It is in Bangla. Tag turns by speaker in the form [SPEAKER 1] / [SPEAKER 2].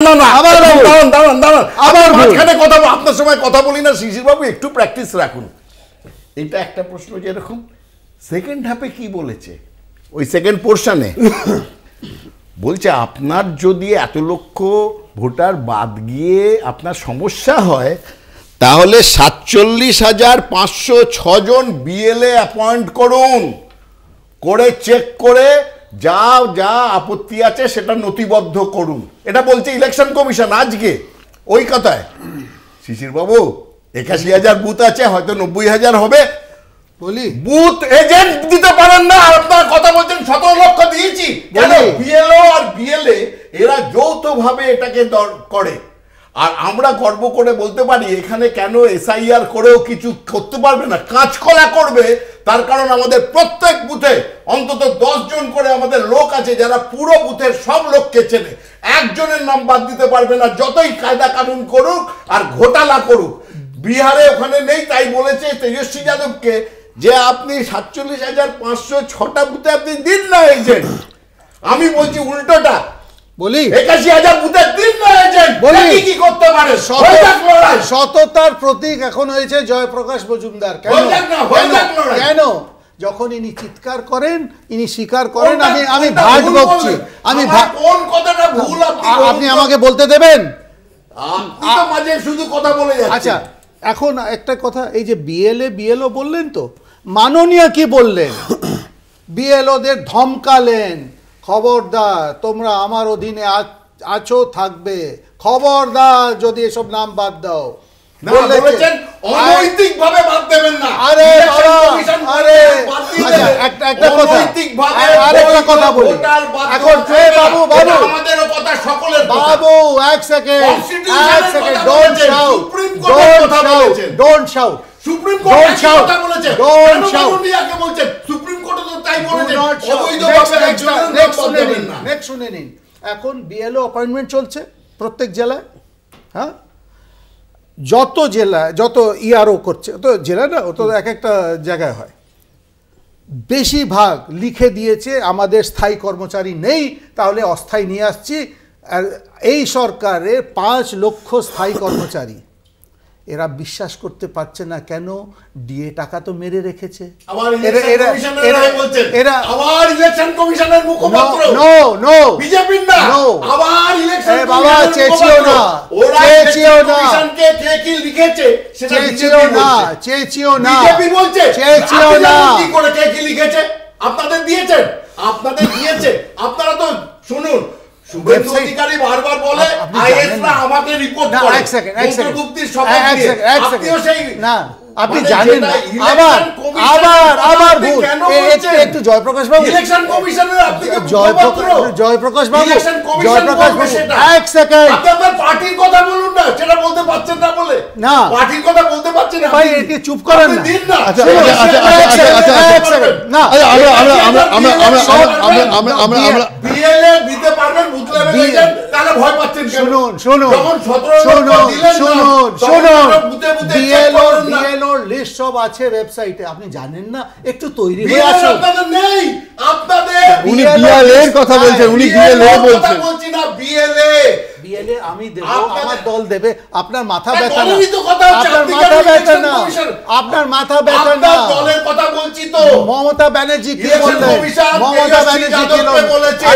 [SPEAKER 1] না না
[SPEAKER 2] আবার
[SPEAKER 1] দাঁড়ান
[SPEAKER 2] আবার
[SPEAKER 1] মাঝখানে কথা আপনার সময় কথা বলি না শিশির বাবু, একটু প্র্যাকটিস রাখুন। এটা একটা প্রশ্ন, যেরকম সেকেন্ড হাফে কি বলেছে ওই সেকেন্ড পোর্শনে বলছে আপনার যদি এত লক্ষ ভোটার বাদ গিয়ে আপনার সমস্যা হয় তাহলে 47,506 জন বিএলএ অ্যাপয়েন্ট করুন, করে চেক করে যা যা আপত্তি আছে সেটা নথিবদ্ধ করুন। এটা বলছে ইলেকশন কমিশন আজকে। ওই কথায় শিশির বাবু 81,000 বুথ আছে, হয়তো 90,000 হবে,
[SPEAKER 2] বলি
[SPEAKER 1] বুথ এজেন্ট দিতে পারেন না। আপনার কথা বলছেন 17 লক্ষ দিয়েছি, কেন? বিএলও আর বিএলএ এরা যৌথভাবে এটাকে করে। আর আমরা গর্ব করে বলতে পারি এখানে কেন এসআইআর করেও কিছু করতে পারবে না, কাঁচকলা করবে। তার কারণ আমাদের প্রত্যেক বুথে অন্তত 10 জন করে আমাদের লোক আছে যারা পুরো বুথের সব লোককে চেনে। একজনের নাম বাদ দিতে পারবে না, যতই কায়দা কানুন করুক আর ঘোটালা করুক। বিহারে ওখানে নেই, তাই বলেছে তেজস্বী যাদবকে যে আপনি 47,506টা বুথে আপনি দিন না এজেন্ট। আমি বলছি উল্টোটা,
[SPEAKER 2] বলি
[SPEAKER 1] 81,000 বুথে দিন না এজেন্ট। বলি কি করতে পারে?
[SPEAKER 2] সততার প্রতীক এখন হয়েছে জয়প্রকাশ মজুমদার। কেন? যখন ইনি চিৎকার করেন, ইনি স্বীকার করেন আমি ভাট বকছি, আমি
[SPEAKER 1] কোন কথাটা ভুল
[SPEAKER 2] আপনি আমাকে বলতে দেবেন?
[SPEAKER 1] আপনি তো মাঝে শুধু কথা বলে যাচ্ছেন।
[SPEAKER 2] আচ্ছা, এখন একটা কথা, এই যে বিএলও বললেন, তো মাননীয় কি বললেন? বিএলওদের ধমকালেন, খবরদার তোমরা আমার অধীনে আছো, থাকবে, খবরদার যদি এসব নাম বাদ দাও।
[SPEAKER 1] বলেছেন অনৈতিকভাবে বাদ দেবেন না।
[SPEAKER 2] আরে একটা কথা বলি এখন, বাবু
[SPEAKER 1] আমাদেরও কথা সকলের
[SPEAKER 2] বাবু, এক second, don't shout.
[SPEAKER 1] Supreme court কথা বলেছে, ডোন্ট শাউট। মাননীয়কে বলছেন সুপ্রিম কোর্ট তো তাই বলেছে, অবৈধভাবে একজনের নাম বাদ দেবেন না।
[SPEAKER 2] নেক্সট শুনে নিন। এখন বিএলও অ্যাপয়েন্টমেন্ট চলছে প্রত্যেক জেলায়। হ্যাঁ, যত জেলা, যত ইআরও করছে, তো জেলা না, ও তো এক একটা জায়গায় হয়, বেশিরভাগ লিখে দিয়েছে আমাদের স্থায়ী কর্মচারী নেই, তাহলে অস্থায়ী নিয়ে আসছি। আর এই সরকারের 5 লক্ষ স্থায়ী কর্মচারী, এরা বিশ্বাস করতে পারছে না। কেন? ডিএ টাকা তো মেরে রেখেছে।
[SPEAKER 1] আপনাদের দিয়েছেন, আপনারা তো শুনুন, শুভেন্দু অধিকারী বারবার বলে আইএসরা আমাকে রিপোর্ট করে।
[SPEAKER 2] আপনি জানেন না। আবার ভুল। একটু জয়প্রকাশ বাবু,
[SPEAKER 1] ইলেকশন কমিশনের আপনি
[SPEAKER 2] জয়প্রকাশ বাবু, এক সেকেন্ড,
[SPEAKER 1] আপনার পার্টির কথা বলুন না, সেটা বলতে পারছেন না বলে। না, পার্টির কথা বলতে পারছেন না
[SPEAKER 2] ভাই, এটি চুপ করেন না।
[SPEAKER 1] দিন না।
[SPEAKER 2] আমরা
[SPEAKER 1] বিএলএ দিতে পারবেন, বুঝলে তাহলে ভয় পাচ্ছেন কেন?
[SPEAKER 2] শুনুন, বিএলওর লিস্ট সব আছে ওয়েবসাইটে, আপনি জানেন না? একটু তৈরি হয়ে আসুন।
[SPEAKER 1] আপনাদের নেই, আপনাদের
[SPEAKER 2] উনি বিএলএ এর কথা বলছেন, উনি বিএলএ বলছেন।
[SPEAKER 1] বলছি না, বিএলএ
[SPEAKER 2] আমি দেব, আমার দল দেবে। আপনার মাথা ব্যথা না, আপনার মাথা ব্যথা না।
[SPEAKER 1] দলের কথা বলছি তো।
[SPEAKER 2] মমতা ব্যানার্জি কি বললেন? মমতা ব্যানার্জি কি বলেছে?